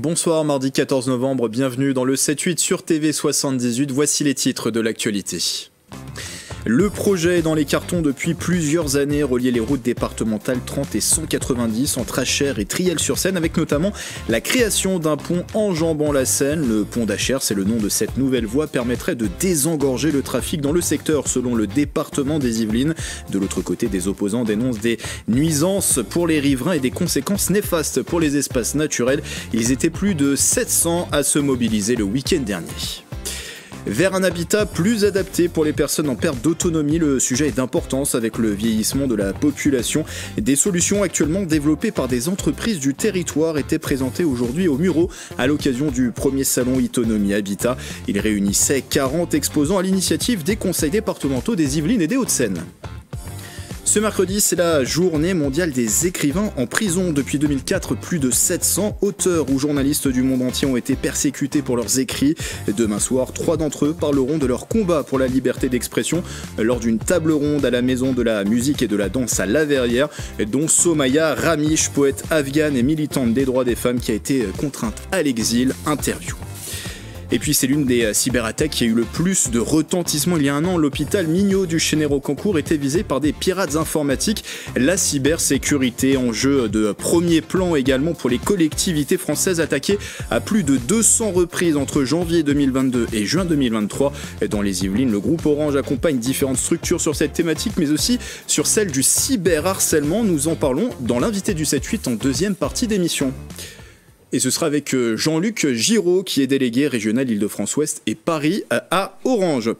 Bonsoir, mardi 14 novembre, bienvenue dans le 7-8 sur TV78, voici les titres de l'actualité. Le projet est dans les cartons depuis plusieurs années, relier les routes départementales 30 et 190 entre Achères et Triel-sur-Seine, avec notamment la création d'un pont enjambant la Seine. Le pont d'Achères, c'est le nom de cette nouvelle voie, permettrait de désengorger le trafic dans le secteur, selon le département des Yvelines. De l'autre côté, des opposants dénoncent des nuisances pour les riverains et des conséquences néfastes pour les espaces naturels. Ils étaient plus de 700 à se mobiliser le week-end dernier. Vers un habitat plus adapté pour les personnes en perte d'autonomie, le sujet est d'importance avec le vieillissement de la population. Des solutions actuellement développées par des entreprises du territoire étaient présentées aujourd'hui au Murau à l'occasion du premier salon Autonomie Habitat. Il réunissait 40 exposants à l'initiative des conseils départementaux des Yvelines et des Hauts-de-Seine. Ce mercredi, c'est la journée mondiale des écrivains en prison. Depuis 2004, plus de 700 auteurs ou journalistes du monde entier ont été persécutés pour leurs écrits. Demain soir, 3 d'entre eux parleront de leur combat pour la liberté d'expression lors d'une table ronde à la Maison de la musique et de la danse à La Verrière, dont Somaya Ramiche, poète afghane et militante des droits des femmes qui a été contrainte à l'exil. Interview. Et puis c'est l'une des cyberattaques qui a eu le plus de retentissement il y a un an. L'hôpital Mignot du Chénéro-Cancourt était visé par des pirates informatiques. La cybersécurité, enjeu de premier plan également pour les collectivités françaises attaquées à plus de 200 reprises entre janvier 2022 et juin 2023. Dans les Yvelines, le groupe Orange accompagne différentes structures sur cette thématique, mais aussi sur celle du cyberharcèlement. Nous en parlons dans l'invité du 7-8 en deuxième partie d'émission. Et ce sera avec Jean-Luc Giraud, qui est délégué régional Île-de-France-Ouest et Paris à Orange.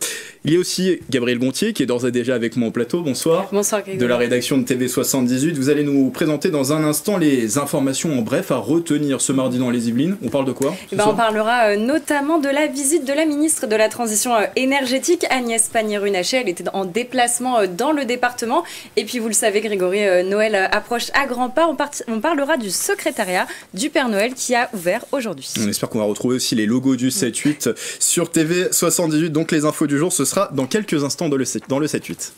Il y a aussi Gabriel Gontier, qui est d'ores et déjà avec moi au plateau. Bonsoir. Bonsoir, Grégory. De la rédaction de TV78. Vous allez nous présenter dans un instant les informations en bref à retenir ce mardi dans les Yvelines. On parle de quoi On parlera notamment de la visite de la ministre de la Transition énergétique, Agnès Pannier-Runacher. Elle était en déplacement dans le département. Et puis, vous le savez, Grégory, Noël approche à grands pas. On parlera du secrétariat du Père Noël qui a ouvert aujourd'hui. On espère qu'on va retrouver aussi les logos du 7-8 sur TV78. Donc les infos du jour, ce sera dans quelques instants dans le 7-8.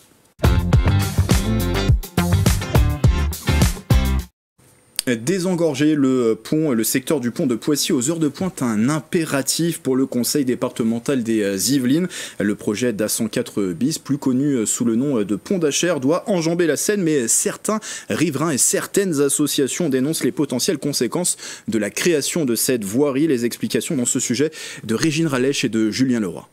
Désengorger le secteur du pont de Poissy aux heures de pointe, un impératif pour le conseil départemental des Yvelines. Le projet d'A104 bis, plus connu sous le nom de pont d'Achères, doit enjamber la Seine, mais certains riverains et certaines associations dénoncent les potentielles conséquences de la création de cette voirie. Les explications dans ce sujet de Régine Rallèche et de Julien Leroy.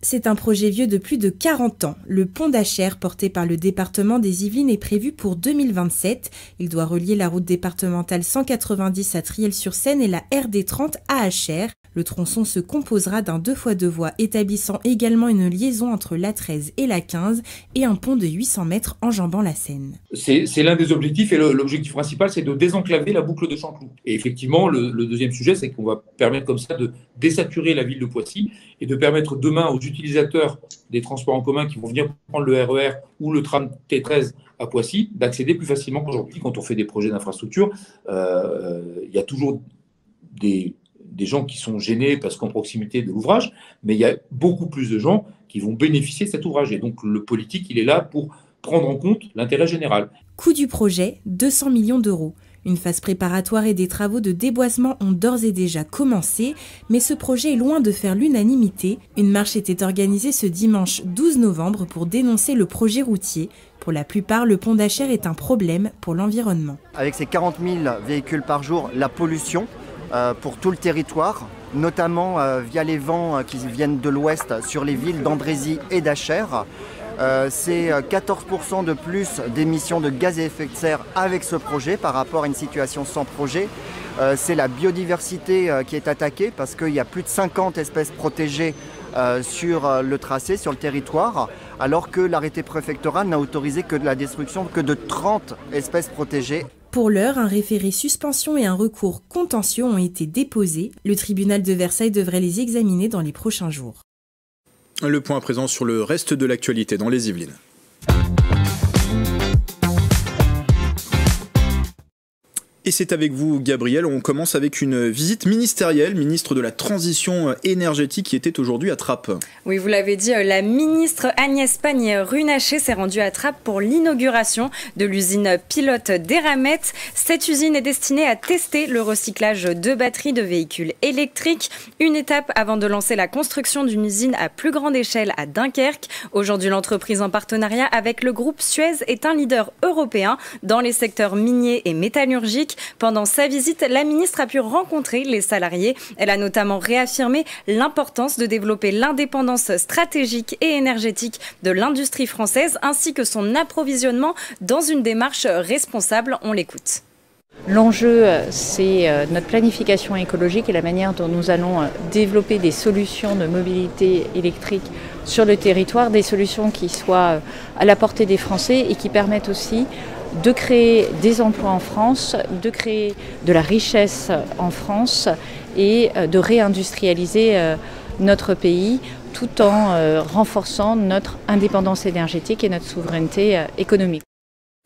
C'est un projet vieux de plus de 40 ans. Le pont d'Achères, porté par le département des Yvelines, est prévu pour 2027. Il doit relier la route départementale 190 à Triel-sur-Seine et la RD 30 à Achères. Le tronçon se composera d'un 2x2 voies établissant également une liaison entre la 13 et la 15 et un pont de 800 mètres enjambant la Seine. C'est l'un des objectifs et l'objectif principal, c'est de désenclaver la boucle de Chanteloup. Et effectivement, le deuxième sujet, c'est qu'on va permettre comme ça de désaturer la ville de Poissy et de permettre demain aux utilisateurs des transports en commun qui vont venir prendre le RER ou le tram T13 à Poissy d'accéder plus facilement qu'aujourd'hui. Quand on fait des projets d'infrastructure, il y a toujours des gens qui sont gênés parce qu'en proximité de l'ouvrage, mais il y a beaucoup plus de gens qui vont bénéficier de cet ouvrage. Et donc le politique, il est là pour prendre en compte l'intérêt général. Coût du projet, 200 millions d'euros. Une phase préparatoire et des travaux de déboisement ont d'ores et déjà commencé, mais ce projet est loin de faire l'unanimité. Une marche était organisée ce dimanche 12 novembre pour dénoncer le projet routier. Pour la plupart, le pont d'Achères est un problème pour l'environnement. Avec ces 40 000 véhicules par jour, la pollution pour tout le territoire, notamment via les vents qui viennent de l'ouest sur les villes d'Andrézy et d'Achères. C'est 14% de plus d'émissions de gaz à effet de serre avec ce projet par rapport à une situation sans projet. C'est la biodiversité qui est attaquée parce qu'il y a plus de 50 espèces protégées sur le tracé, sur le territoire, alors que l'arrêté préfectoral n'a autorisé que de la destruction que de 30 espèces protégées. Pour l'heure, un référé suspension et un recours contentieux ont été déposés. Le tribunal de Versailles devrait les examiner dans les prochains jours. Le point à présent sur le reste de l'actualité dans les Yvelines. Et c'est avec vous, Gabriel. On commence avec une visite ministérielle, ministre de la Transition énergétique qui était aujourd'hui à Trappes. Oui, vous l'avez dit, la ministre Agnès Pannier-Runacher s'est rendue à Trappes pour l'inauguration de l'usine pilote d'Eramet. Cette usine est destinée à tester le recyclage de batteries de véhicules électriques. Une étape avant de lancer la construction d'une usine à plus grande échelle à Dunkerque. Aujourd'hui, l'entreprise en partenariat avec le groupe Suez est un leader européen dans les secteurs miniers et métallurgiques. Pendant sa visite, la ministre a pu rencontrer les salariés. Elle a notamment réaffirmé l'importance de développer l'indépendance stratégique et énergétique de l'industrie française ainsi que son approvisionnement dans une démarche responsable. On l'écoute. L'enjeu, c'est notre planification écologique et la manière dont nous allons développer des solutions de mobilité électrique sur le territoire, des solutions qui soient à la portée des Français et qui permettent aussi de créer des emplois en France, de créer de la richesse en France et de réindustrialiser notre pays tout en renforçant notre indépendance énergétique et notre souveraineté économique.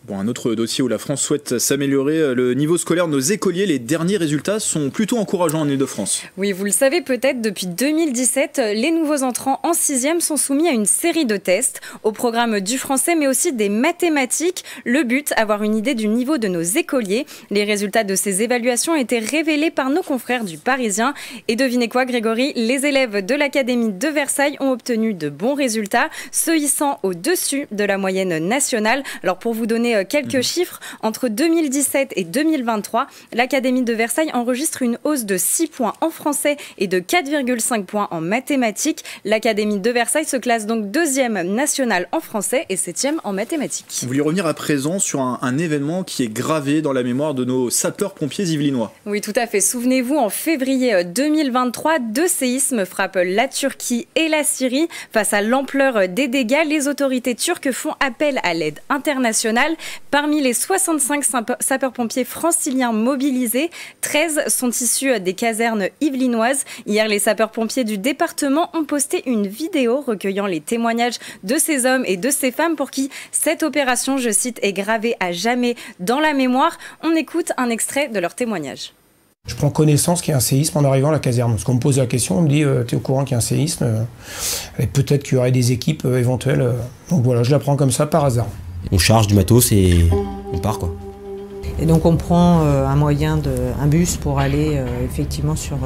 Bon, un autre dossier où la France souhaite s'améliorer, le niveau scolaire de nos écoliers. Les derniers résultats sont plutôt encourageants en Île-de-France. Oui, vous le savez peut-être, depuis 2017, les nouveaux entrants en 6e sont soumis à une série de tests au programme du français, mais aussi des mathématiques. Le but, avoir une idée du niveau de nos écoliers. Les résultats de ces évaluations ont été révélés par nos confrères du Parisien. Et devinez quoi, Grégory, les élèves de l'Académie de Versailles ont obtenu de bons résultats, se hissant au-dessus de la moyenne nationale. Alors pour vous donner quelques chiffres, entre 2017 et 2023, l'Académie de Versailles enregistre une hausse de 6 points en français et de 4,5 points en mathématiques. L'Académie de Versailles se classe donc 2e nationale en français et 7e en mathématiques. On voulait revenir à présent sur un événement qui est gravé dans la mémoire de nos sapeurs-pompiers yvelinois. Oui, tout à fait. Souvenez-vous, en février 2023, 2 séismes frappent la Turquie et la Syrie. Face à l'ampleur des dégâts, les autorités turques font appel à l'aide internationale. Parmi les 65 sapeurs-pompiers franciliens mobilisés, 13 sont issus des casernes yvelinoises. Hier, les sapeurs-pompiers du département ont posté une vidéo recueillant les témoignages de ces hommes et de ces femmes pour qui cette opération, je cite, est gravée à jamais dans la mémoire. On écoute un extrait de leur témoignage. Je prends connaissance qu'il y a un séisme en arrivant à la caserne. Parce qu'on me pose la question, on me dit t'es au courant qu'il y a un séisme et peut-être qu'il y aurait des équipes éventuelles. Donc voilà, je l'apprends comme ça par hasard. On charge du matos et on part quoi. Et donc on prend un bus pour aller effectivement sur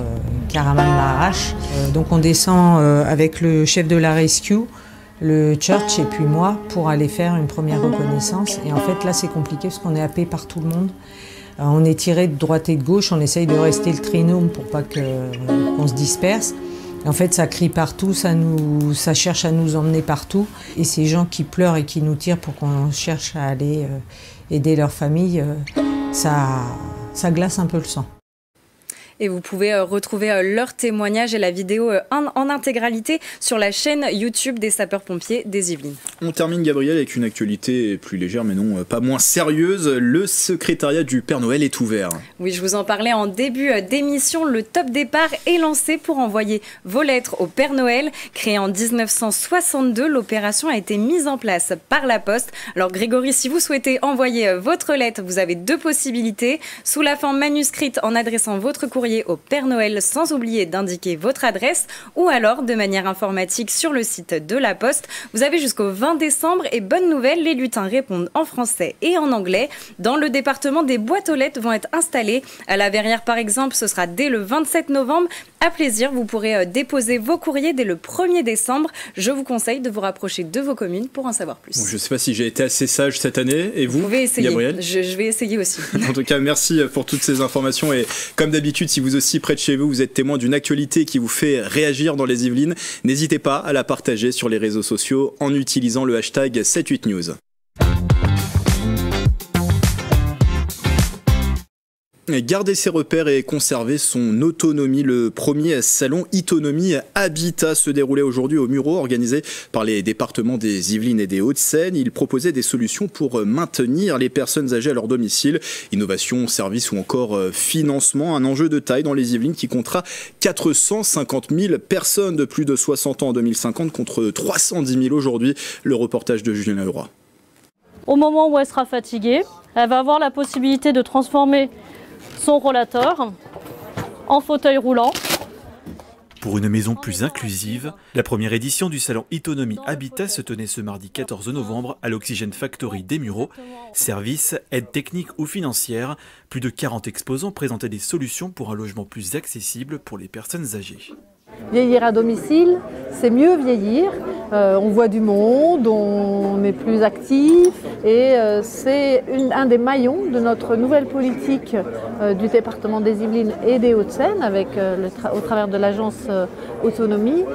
Kahramanmaraş. Donc on descend avec le chef de la rescue, le Church et puis moi pour aller faire une première reconnaissance. Et en fait là c'est compliqué parce qu'on est happé par tout le monde. On est tiré de droite et de gauche, on essaye de rester le trinôme pour pas qu'on se disperse. En fait, ça crie partout, ça cherche à nous emmener partout. Et ces gens qui pleurent et qui nous tirent pour qu'on cherche à aller aider leur famille, ça glace un peu le sang. Et vous pouvez retrouver leur témoignage et la vidéo en intégralité sur la chaîne YouTube des sapeurs-pompiers des Yvelines. On termine, Gabriel, avec une actualité plus légère mais non pas moins sérieuse. Le secrétariat du Père Noël est ouvert. Oui, je vous en parlais en début d'émission. Le top départ est lancé pour envoyer vos lettres au Père Noël. Créée en 1962, l'opération a été mise en place par la Poste. Alors Grégory, si vous souhaitez envoyer votre lettre, vous avez 2 possibilités. Sous la forme manuscrite en adressant votre courrier au Père Noël sans oublier d'indiquer votre adresse ou alors de manière informatique sur le site de la Poste. Vous avez jusqu'au 20 décembre et bonne nouvelle, les lutins répondent en français et en anglais. Dans le département, des boîtes aux lettres vont être installées. À la Verrière par exemple, ce sera dès le 27 novembre. À plaisir, vous pourrez déposer vos courriers dès le 1er décembre. Je vous conseille de vous rapprocher de vos communes pour en savoir plus. Bon, je ne sais pas si j'ai été assez sage cette année et vous pouvez essayer. Gabriel. Je vais essayer aussi. En tout cas, merci pour toutes ces informations et comme d'habitude, si vous aussi près de chez vous, vous êtes témoin d'une actualité qui vous fait réagir dans les Yvelines, n'hésitez pas à la partager sur les réseaux sociaux en utilisant le hashtag 78news. Garder ses repères et conserver son autonomie. Le premier salon Itonomie Habitat se déroulait aujourd'hui au Murau, organisé par les départements des Yvelines et des Hauts-de-Seine. Il proposait des solutions pour maintenir les personnes âgées à leur domicile. Innovation, service ou encore financement. Un enjeu de taille dans les Yvelines qui comptera 450 000 personnes de plus de 60 ans en 2050 contre 310 000 aujourd'hui. Le reportage de Julien Leroy. Au moment où elle sera fatiguée, elle va avoir la possibilité de transformer son rollator, en fauteuil roulant. Pour une maison plus inclusive, la première édition du salon Itonomie Habitat se tenait ce mardi 14 novembre à l'Oxygène Factory des Mureaux. Services, aides techniques ou financières, plus de 40 exposants présentaient des solutions pour un logement plus accessible pour les personnes âgées. Vieillir à domicile, c'est mieux vieillir. On voit du monde, on est plus actif et c'est un des maillons de notre nouvelle politique du département des Yvelines et des Hauts-de-Seine avec au travers de l'agence Autonomie,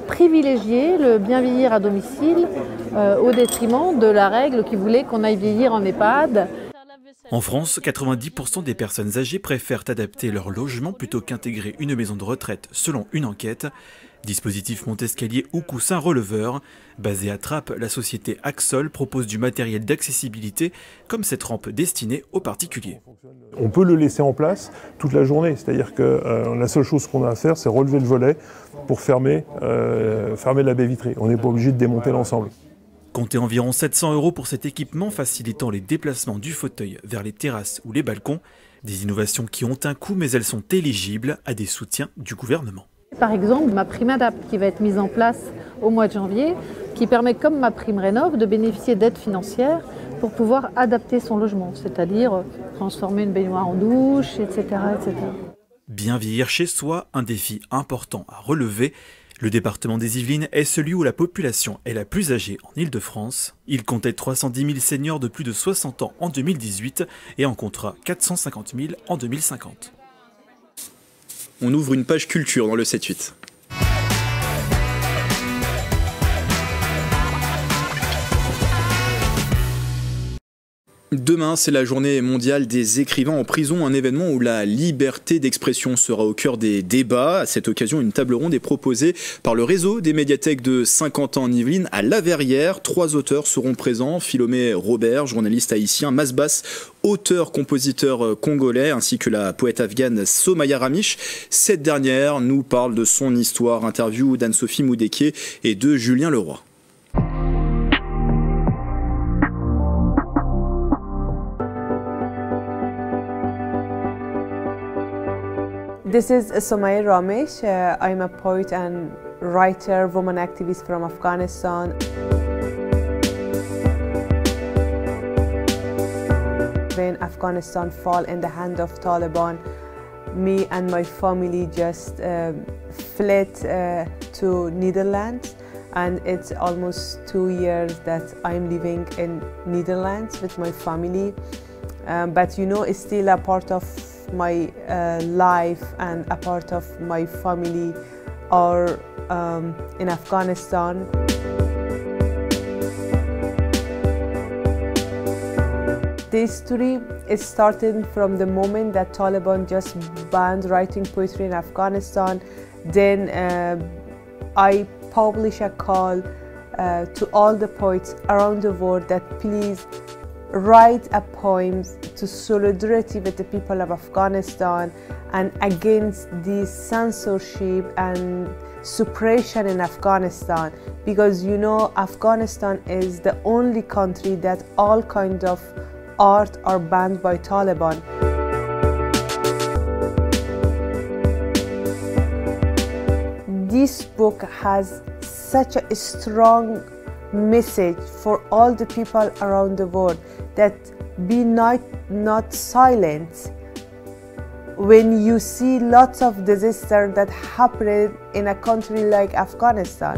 privilégier le bien vieillir à domicile au détriment de la règle qui voulait qu'on aille vieillir en EHPAD. En France, 90% des personnes âgées préfèrent adapter leur logement plutôt qu'intégrer une maison de retraite selon une enquête. Dispositif monte-escalier ou coussin releveur. Basé à Trappes, la société Axol propose du matériel d'accessibilité comme cette rampe destinée aux particuliers. On peut le laisser en place toute la journée, c'est-à-dire que la seule chose qu'on a à faire, c'est relever le volet pour fermer la baie vitrée. On n'est pas obligé de démonter l'ensemble. Comptez environ 700 € pour cet équipement facilitant les déplacements du fauteuil vers les terrasses ou les balcons. Des innovations qui ont un coût mais elles sont éligibles à des soutiens du gouvernement. Par exemple, ma prime Adapt qui va être mise en place au mois de janvier, qui permet comme ma prime Rénov de bénéficier d'aides financières pour pouvoir adapter son logement, c'est-à-dire transformer une baignoire en douche, etc., etc. Bien vieillir chez soi, un défi important à relever. Le département des Yvelines est celui où la population est la plus âgée en Île-de-France. Il comptait 310 000 seniors de plus de 60 ans en 2018 et en comptera 450 000 en 2050. On ouvre une page culture dans le 7-8. Demain, c'est la journée mondiale des écrivains en prison, un événement où la liberté d'expression sera au cœur des débats. À cette occasion, une table ronde est proposée par le réseau des médiathèques de Saint-Quentin en Yvelines à La Verrière. 3 auteurs seront présents, Philomé Robert, journaliste haïtien, Masbas, auteur-compositeur congolais, ainsi que la poète afghane Somaya Ramish. Cette dernière nous parle de son histoire, interview d'Anne-Sophie Moudéquier et de Julien Leroy. This is Somaya Ramish. I'm a poet and writer, woman activist from Afghanistan. When Afghanistan fell in the hand of Taliban, me and my family just fled to Netherlands, and it's almost 2 years that I'm living in Netherlands with my family. But you know, it's still a part of my life and a part of my family are in Afghanistan. The history is starting from the moment that Taliban just banned writing poetry in Afghanistan. Then I published a call to all the poets around the world that please write a poem to solidarity with the people of Afghanistan and against the censorship and suppression in Afghanistan, because you know Afghanistan is the only country that all kinds of art are banned by Taliban. This book has such a strong message for all the people around the world that be not silent when you see lots of disaster that happen in a country like Afghanistan.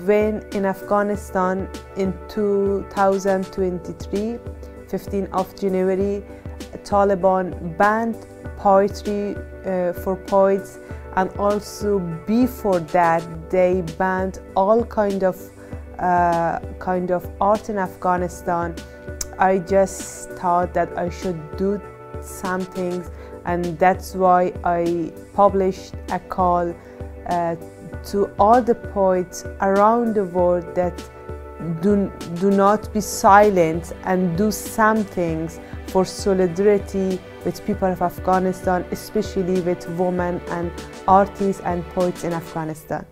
When in Afghanistan in 2023, 15th of January, Taliban banned poetry for poets, and also before that they banned all kind of art in Afghanistan. I just thought that I should do something, and that's why I published a call to all the poets around the world that do not be silent and do some things for solidarity with people of Afghanistan, especially with women and artists and poets in Afghanistan.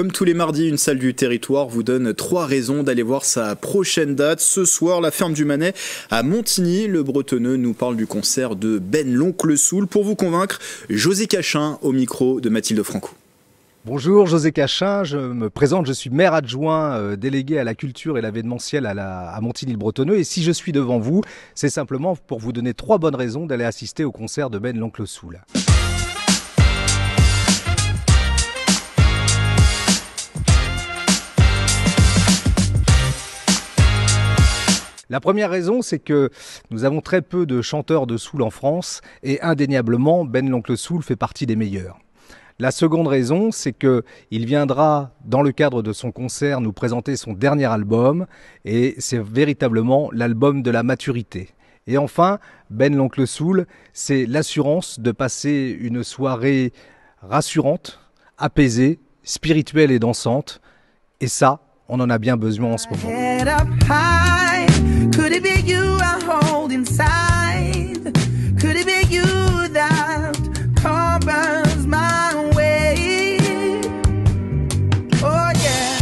Comme tous les mardis, une salle du territoire vous donne 3 raisons d'aller voir sa prochaine date. Ce soir, la ferme du Manet à Montigny. Le Bretonneux nous parle du concert de Ben l'Oncle Soul. Pour vous convaincre, José Cachin au micro de Mathilde Franco. Bonjour, José Cachin, je me présente, je suis maire adjoint délégué à la culture et l'événementiel à Montigny-le-Bretonneux. Et si je suis devant vous, c'est simplement pour vous donner 3 bonnes raisons d'aller assister au concert de Ben l'Oncle Soul. La première raison, c'est que nous avons très peu de chanteurs de soul en France et indéniablement, Ben l'Oncle Soul fait partie des meilleurs. La seconde raison, c'est qu'il viendra, dans le cadre de son concert, nous présenter son dernier album et c'est véritablement l'album de la maturité. Et enfin, Ben l'Oncle Soul, c'est l'assurance de passer une soirée rassurante, apaisée, spirituelle et dansante. Et ça, on en a bien besoin en ce moment. Could it be you I hold inside? Could it be you that covers my way? Oh yeah.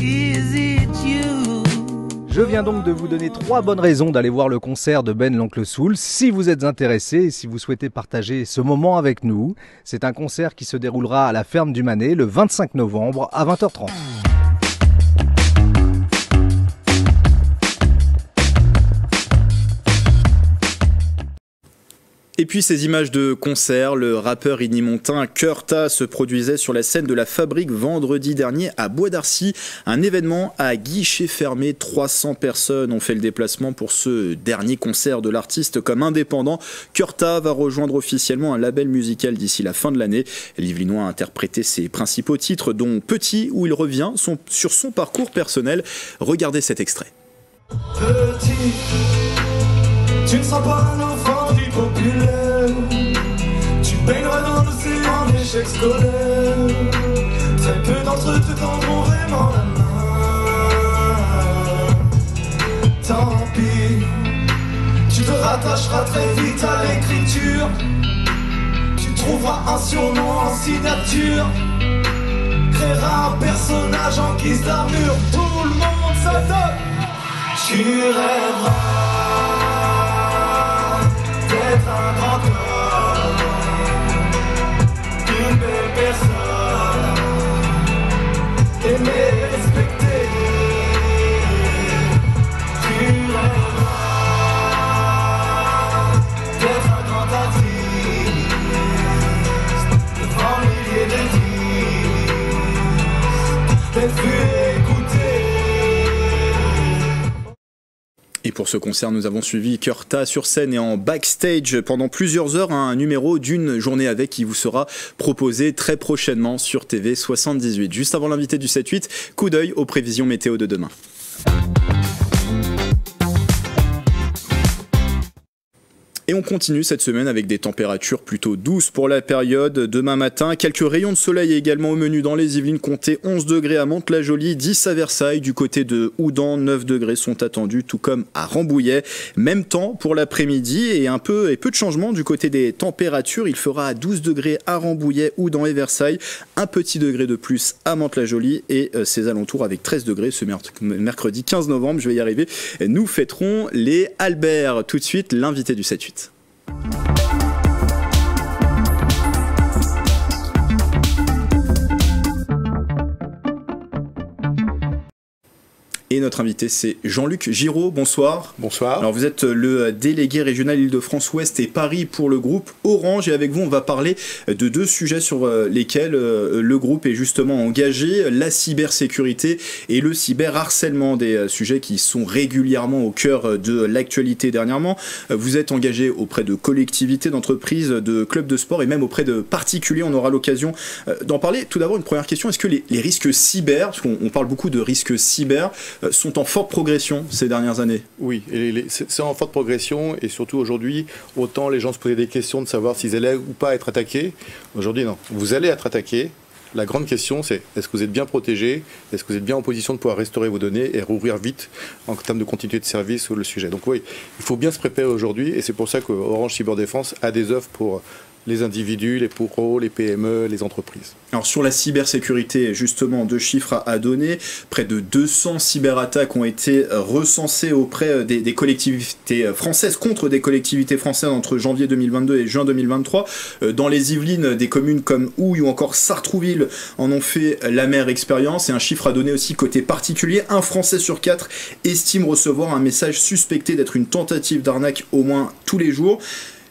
Is it you? Je viens donc de vous donner 3 bonnes raisons d'aller voir le concert de Ben l'Oncle Soul. Si vous êtes intéressé et si vous souhaitez partager ce moment avec nous, c'est un concert qui se déroulera à la ferme du Manet le 25 novembre à 20h30. Et puis ces images de concert, le rappeur ignimontain Curta se produisait sur la scène de la Fabrique vendredi dernier à Bois d'Arcy. Un événement à guichet fermé, 300 personnes ont fait le déplacement pour ce dernier concert de l'artiste comme indépendant. Curta va rejoindre officiellement un label musical d'ici la fin de l'année. L'Yvelinois a interprété ses principaux titres dont Petit où il revient sur son parcours personnel. Regardez cet extrait. Petit, tu ne seras pas un enfant du populaire. Tu baigneras dans l'océan d'échecs scolaires. Très peu d'entre eux te tendront vraiment la main. Tant pis, tu te rattacheras très vite à l'écriture. Tu trouveras un surnom en signature. Créeras un personnage en guise d'armure. Tout le monde s'adonne. Tu rêveras d'être un grand homme, une belle personne, aimer, respecter. Tu rêveras d'être un grand artiste, devant milliers d'artistes, d'être vu et écouté. Et pour ce concert, nous avons suivi Curta sur scène et en backstage pendant plusieurs heures, un numéro d'une journée avec qui vous sera proposé très prochainement sur TV 78. Juste avant l'invité du 7-8, coup d'œil aux prévisions météo de demain. Et on continue cette semaine avec des températures plutôt douces pour la période. Demain matin, quelques rayons de soleil également au menu dans les Yvelines. Comptez 11 degrés à Mantes-la-Jolie, 10 à Versailles. Du côté de Houdan, 9 degrés sont attendus, tout comme à Rambouillet. Même temps pour l'après-midi et peu de changement du côté des températures. Il fera 12 degrés à Rambouillet, Houdan et Versailles. Un petit degré de plus à Mantes-la-Jolie et ses alentours avec 13 degrés ce mercredi 15 novembre. Je vais y arriver. Nous fêterons les Albert. Tout de suite, l'invité du 7-8. Et notre invité, c'est Jean-Luc Giraud. Bonsoir. Bonsoir. Alors, vous êtes le délégué régional Île-de-France-Ouest et Paris pour le groupe Orange. Et avec vous, on va parler de 2 sujets sur lesquels le groupe est justement engagé. La cybersécurité et le cyberharcèlement. Des sujets qui sont régulièrement au cœur de l'actualité dernièrement. Vous êtes engagé auprès de collectivités, d'entreprises, de clubs de sport et même auprès de particuliers. On aura l'occasion d'en parler. Tout d'abord, une première question. Est-ce que les risques cyber, parce qu'on parle beaucoup de risques cyber, sont en forte progression ces dernières années? Oui, c'est en forte progression et surtout aujourd'hui, autant les gens se posaient des questions de savoir s'ils allaient ou pas être attaqués. Aujourd'hui, non. Vous allez être attaqué. La grande question, c'est est-ce que vous êtes bien protégé? Est-ce que vous êtes bien en position de pouvoir restaurer vos données et rouvrir vite en termes de continuité de service sur le sujet? Donc oui, il faut bien se préparer aujourd'hui et c'est pour ça que Orange Cyberdéfense a des offres pour les individus, les pros, les PME, les entreprises. Alors sur la cybersécurité, justement, 2 chiffres à donner. Près de 200 cyberattaques ont été recensées auprès des collectivités françaises, contre des collectivités françaises entre janvier 2022 et juin 2023. Dans les Yvelines, des communes comme Houille ou encore Sartrouville en ont fait l'amère expérience. Et un chiffre à donner aussi côté particulier, 1 Français sur 4 estime recevoir un message suspecté d'être une tentative d'arnaque au moins tous les jours.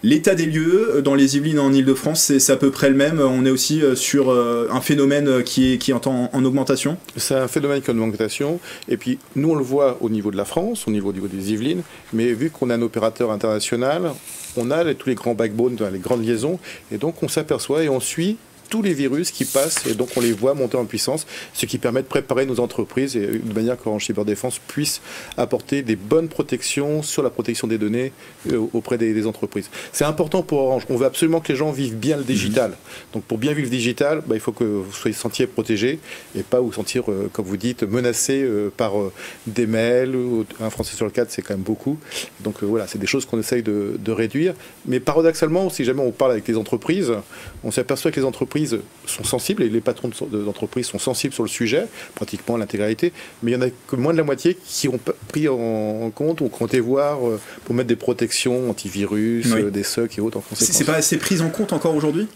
L'état des lieux dans les Yvelines en Ile-de-France, c'est à peu près le même. On est aussi sur un phénomène qui est en augmentation. C'est un phénomène qui est en augmentation. Et puis, nous, on le voit au niveau de la France, au niveau des Yvelines. Mais vu qu'on a un opérateur international, on a tous les grands backbones, les grandes liaisons. Et donc, on s'aperçoit et on suit tous les virus qui passent, et donc on les voit monter en puissance, ce qui permet de préparer nos entreprises et de manière qu'Orange Cyberdéfense puisse apporter des bonnes protections sur la protection des données auprès des entreprises. C'est important pour Orange. On veut absolument que les gens vivent bien le digital. Donc pour bien vivre le digital, il faut que vous soyez sentiez protégés et pas vous sentir, comme vous dites, menacé par des mails. 1 Français sur 4, c'est quand même beaucoup. Donc voilà, c'est des choses qu'on essaye de réduire. Mais paradoxalement, si jamais on parle avec les entreprises, on s'aperçoit que les entreprises sont sensibles et les patrons d'entreprises sont sensibles sur le sujet, pratiquement l'intégralité, mais il y en a que moins de la moitié qui ont pris en compte ou compté voir pour mettre des protections antivirus, des SOC et autres en conséquence. C'est pas assez pris en compte encore aujourd'hui ?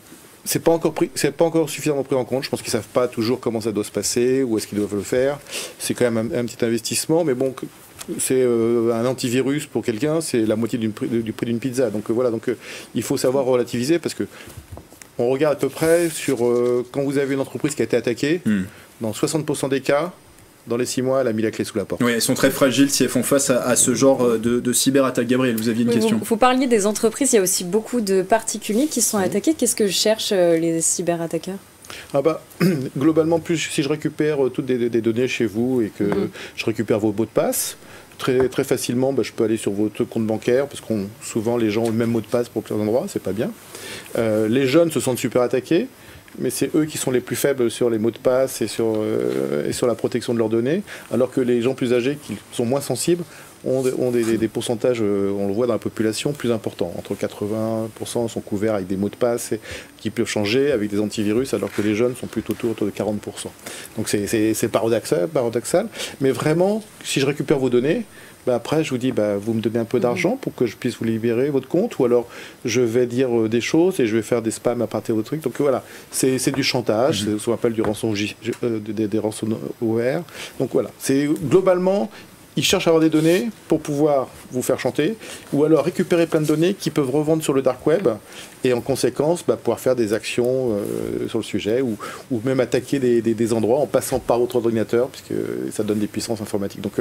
C'est pas encore suffisamment pris en compte. Je pense qu'ils savent pas toujours comment ça doit se passer, où est-ce qu'ils doivent le faire. C'est quand même un petit investissement, mais bon, c'est un antivirus pour quelqu'un, c'est la moitié du prix d'une pizza. Donc voilà, il faut savoir relativiser parce que on regarde à peu près sur quand vous avez une entreprise qui a été attaquée, dans 60% des cas, dans les 6 mois, elle a mis la clé sous la porte. Oui, elles sont très fragiles si elles font face à ce genre de cyberattaque. Gabriel, vous aviez une question. Vous parliez des entreprises, il y a aussi beaucoup de particuliers qui sont attaqués. Qu'est-ce que cherchent les cyberattaqueurs ? Globalement, si je récupère toutes des données chez vous et que je récupère vos mots de passe, très, très facilement, je peux aller sur votre compte bancaire, parce que souvent les gens ont le même mot de passe pour plusieurs endroits, c'est pas bien. Les jeunes se sentent super attaqués, mais c'est eux qui sont les plus faibles sur les mots de passe et sur la protection de leurs données, alors que les gens plus âgés, qui sont moins sensibles, ont des pourcentages, on le voit dans la population, plus importants. Entre 80% sont couverts avec des mots de passe qui peuvent changer avec des antivirus, alors que les jeunes sont plutôt autour de 40%. Donc c'est paradoxal. Mais vraiment, si je récupère vos données, après, je vous dis, vous me donnez un peu d'argent pour que je puisse vous libérer votre compte, ou alors je vais dire des choses et je vais faire des spams à partir de votre truc. Donc voilà, c'est du chantage, c'est ce qu'on appelle des ransomware. Donc voilà, c'est globalement, ils cherchent à avoir des données pour pouvoir vous faire chanter, ou alors récupérer plein de données qu'ils peuvent revendre sur le dark web, et en conséquence pouvoir faire des actions sur le sujet, ou même attaquer des endroits en passant par votre ordinateur, puisque ça donne des puissances informatiques. Donc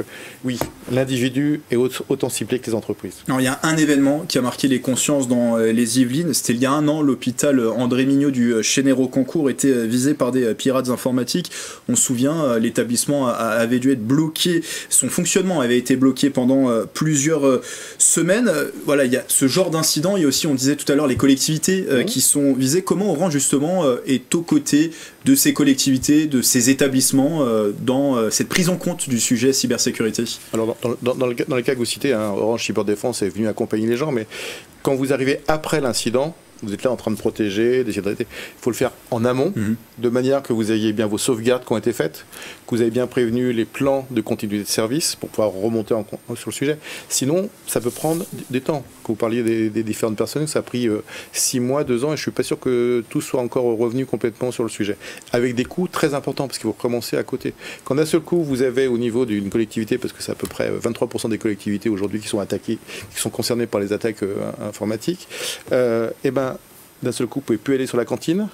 oui, l'individu est autant ciblé que les entreprises. Alors, il y a un événement qui a marqué les consciences dans les Yvelines, c'était il y a 1 an, l'hôpital André Mignot du Chénéreau-Concours était visé par des pirates informatiques. On se souvient, l'établissement avait dû être bloqué, son fonctionnement avait été bloqué pendant plusieurs semaines. Voilà, il y a ce genre d'incident. Il y a aussi, on disait tout à l'heure, les collectivités qui sont visées. Comment Orange, justement, est aux côtés de ces collectivités, de ces établissements dans cette prise en compte du sujet cybersécurité? Alors, dans le cas que vous citez, Orange Cyberdéfense est venu accompagner les gens, mais quand vous arrivez après l'incident, vous êtes là en train de protéger, d'essayer de traiter. Il faut le faire en amont, de manière que vous ayez bien vos sauvegardes qui ont été faites, que vous avez bien prévenu les plans de continuité de service pour pouvoir remonter sur le sujet. Sinon, ça peut prendre des temps. Quand vous parliez des différentes personnes, ça a pris 6 mois, 2 ans, et je ne suis pas sûr que tout soit encore revenu complètement sur le sujet. Avec des coûts très importants, parce qu'il faut recommencer à côté. Quand d'un seul coup, vous avez au niveau d'une collectivité, parce que c'est à peu près 23% des collectivités aujourd'hui qui sont attaquées, qui sont concernées par les attaques informatiques, d'un seul coup, vous ne pouvez plus aller sur la cantine,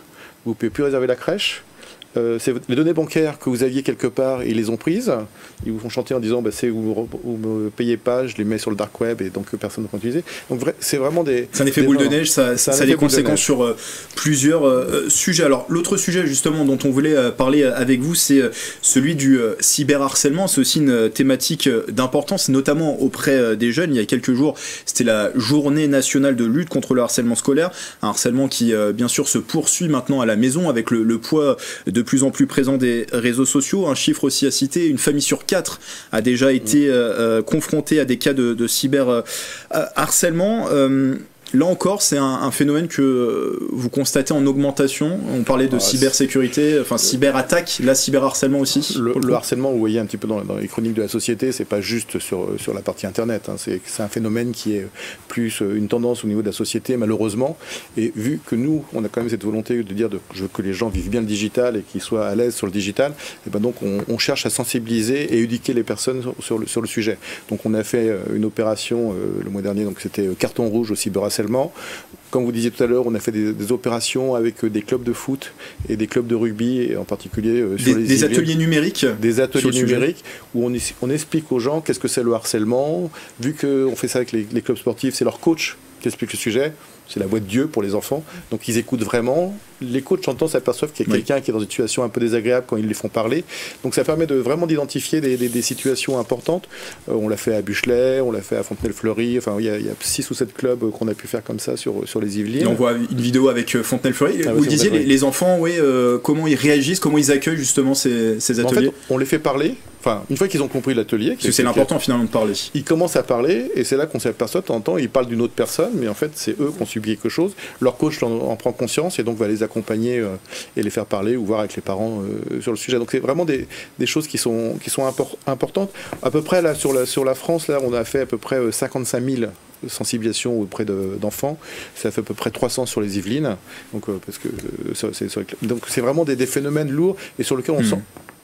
vous ne pouvez plus réserver la crèche. Les données bancaires que vous aviez quelque part, ils les ont prises. Ils vous font chanter en disant vous ne me payez pas, je les mets sur le dark web et donc personne ne peut utiliser. Donc c'est vraiment c'est un effet boule de neige, ça a des conséquences sur plusieurs sujets. Alors l'autre sujet justement dont on voulait parler avec vous, c'est celui du cyberharcèlement. C'est aussi une thématique d'importance, notamment auprès des jeunes. Il y a quelques jours, c'était la journée nationale de lutte contre le harcèlement scolaire. Un harcèlement qui bien sûr se poursuit maintenant à la maison avec le poids de de plus en plus présent des réseaux sociaux. Un chiffre aussi à citer, une famille sur 4 a déjà été confrontée à des cas de cyberharcèlement. Là encore, c'est un phénomène que vous constatez en augmentation. On parlait de cybersécurité, enfin cyberattaque, là cyberharcèlement aussi. Le harcèlement, vous voyez un petit peu dans les chroniques de la société, c'est pas juste sur la partie internet. Hein. C'est un phénomène qui est plus une tendance au niveau de la société, malheureusement. Et vu que nous, on a quand même cette volonté de dire que les gens vivent bien le digital et qu'ils soient à l'aise sur le digital, et ben donc on cherche à sensibiliser et éduquer les personnes sur le sujet. Donc on a fait une opération le mois dernier, donc c'était carton rouge au cyberharcèlement. Comme vous disiez tout à l'heure, on a fait des opérations avec des clubs de foot et des clubs de rugby, et en particulier sur des ateliers numériques. Des ateliers numériques où on explique aux gens qu'est-ce que c'est le harcèlement. Vu qu'on fait ça avec les clubs sportifs, c'est leur coach qui explique le sujet. C'est la voix de Dieu pour les enfants. Donc ils écoutent vraiment. Les coachs en temps s'aperçoivent qu'il y a quelqu'un qui est dans une situation un peu désagréable quand ils les font parler. Donc ça permet de vraiment d'identifier des situations importantes. On l'a fait à Buchelet, on l'a fait à Fontenay-le-Fleury. Enfin, il y a 6 ou 7 clubs qu'on a pu faire comme ça sur les Yvelines. Et on voit une vidéo avec Fontenay-le-Fleury. Vous disiez, les enfants, comment ils réagissent, comment ils accueillent justement ces ateliers. En fait, on les fait parler. Enfin, une fois qu'ils ont compris l'atelier... C'est l'important finalement de parler. Ils commencent à parler, et c'est là qu'on s'aperçoit, de temps en temps, ils parlent d'une autre personne, mais en fait, c'est eux qui ont subi quelque chose. Leur coach en prend conscience, et donc va les accompagner et les faire parler, ou voir avec les parents sur le sujet. Donc c'est vraiment des choses qui sont importantes. À peu près, là, sur la France, là, on a fait à peu près 55 000 sensibilisation auprès d'enfants. Ça fait à peu près 300 sur les Yvelines. Donc, parce que donc c'est vraiment des phénomènes lourds, et sur lesquels on sent...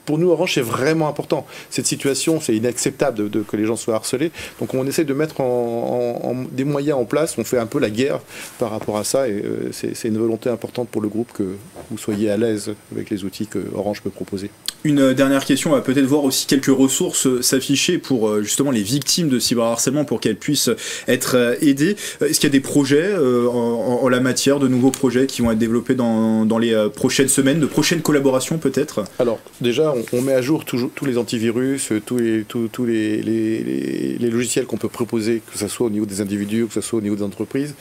Pour nous, Orange, c'est vraiment important. Cette situation, c'est inacceptable que les gens soient harcelés. Donc on essaie de mettre des moyens en place. On fait un peu la guerre par rapport à ça. Et c'est une volonté importante pour le groupe que vous soyez à l'aise avec les outils que Orange peut proposer. Une dernière question, on va peut-être voir aussi quelques ressources s'afficher pour justement les victimes de cyberharcèlement pour qu'elles puissent être aidées. Est-ce qu'il y a des projets en la matière, de nouveaux projets qui vont être développés dans les prochaines semaines, de prochaines collaborations peut-être? Alors déjà, on met à jour tous les antivirus, tous les logiciels qu'on peut proposer, que ce soit au niveau des individus, que ce soit au niveau des entreprises.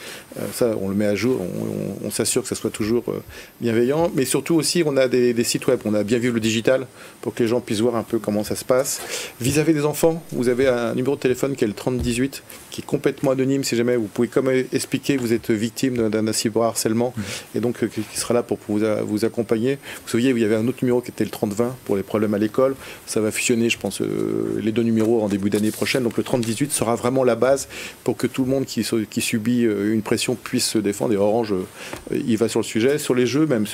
Ça, on le met à jour, on s'assure que ça soit toujours bienveillant. Mais surtout aussi, on a des sites web, on a Bien Vivre le Digital, pour que les gens puissent voir un peu comment ça se passe. Vis-à-vis des enfants, vous avez un numéro de téléphone qui est le 3018, qui est complètement anonyme. Si jamais vous pouvez comme expliquer que vous êtes victime d'un cyberharcèlement, et donc qui sera là pour vous accompagner. Vous vous souvenez, il y avait un autre numéro qui était le 3020 pour les problèmes à l'école. Ça va fusionner, je pense, les deux numéros en début d'année prochaine. Donc le 3018 sera vraiment la base pour que tout le monde qui subit une pression puisse se défendre. Et Orange, il va sur le sujet. Sur les jeux, même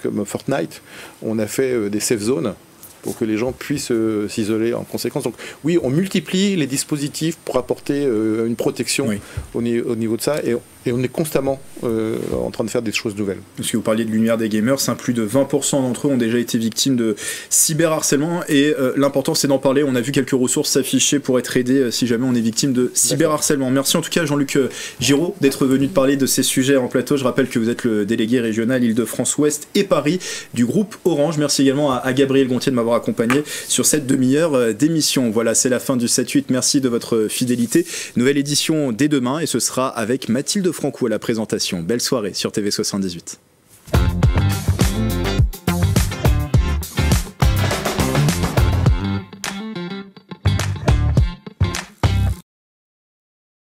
comme Fortnite, on a fait des safe zones pour que les gens puissent s'isoler en conséquence. Donc oui, on multiplie les dispositifs pour apporter une protection au niveau de ça, et on est constamment en train de faire des choses nouvelles. Parce que vous parliez de l'univers des gamers, plus de 20% d'entre eux ont déjà été victimes de cyberharcèlement, et l'important c'est d'en parler. On a vu quelques ressources s'afficher pour être aidé si jamais on est victime de cyberharcèlement. Merci en tout cas Jean-Luc Giraud d'être venu de parler de ces sujets en plateau. Je rappelle que vous êtes le délégué régional Île-de-France Ouest et Paris du groupe Orange. Merci également à Gabriel Gontier de m'avoir accompagné sur cette demi-heure d'émission. Voilà, c'est la fin du 7-8. Merci de votre fidélité. Nouvelle édition dès demain, et ce sera avec Mathilde Franco à la présentation. Belle soirée sur TV78.